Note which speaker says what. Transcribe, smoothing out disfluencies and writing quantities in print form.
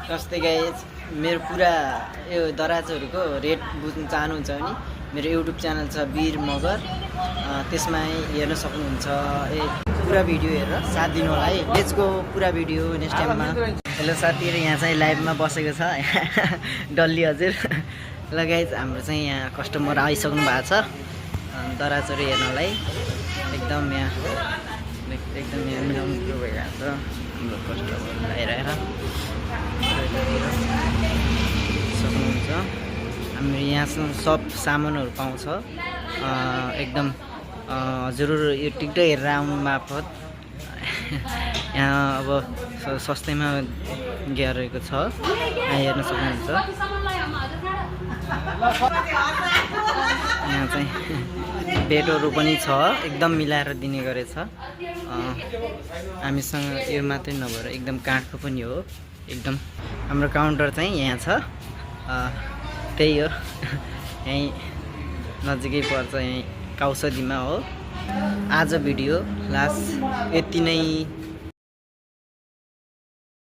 Speaker 1: जस्तै गाइज मेरो पुरा यो दराजहरूको रेट बुझ्न चाहनुहुन्छ भने मेरो युट्युब च्यानल छ वीर मगर, त्यसमा हेर्न सक्नुहुन्छ। पुरा भिडियो हेरेर साथ दिनु होला है। लेट्स गो पुरा भिडियो नेक्स्ट टाइममा। हेलो साथीहरू, यहाँ चाहिँ लाइभमा बसेको छ डल्ली हजुर। ल गाइज हाम्रो चाहिँ यहाँ कस्टमर आइसक्नु भएको छ दराजहरू हेर्नलाई। एकदम यहाँ मिलाउनु कुरो भइरहेको छ हाम्रो कस्टमर आइरहेर सक्नुहुन्छ। हाम्रो यहाँ सब सामानहरू पाउँछ एकदम। हजुरहरू यो टिकटक हेरेर आउनु मार्फत यहाँ अब सस्तैमा गरेको छ, यहाँ हेर्न सक्नुहुन्छ। यहाँ चाहिँ बेडहरू पनि छ, एकदम मिलाएर दिने गरेछ। हामीसँग यो मात्रै नभएर एकदम काठको पनि हो एकदम। हाम्रो काउन्टर चाहिँ यहाँ छ, त्यही हो यहीँ नजिकै पर्छ, यहीँ कौसदीमा हो। आज भिडियो लास्ट यति नै।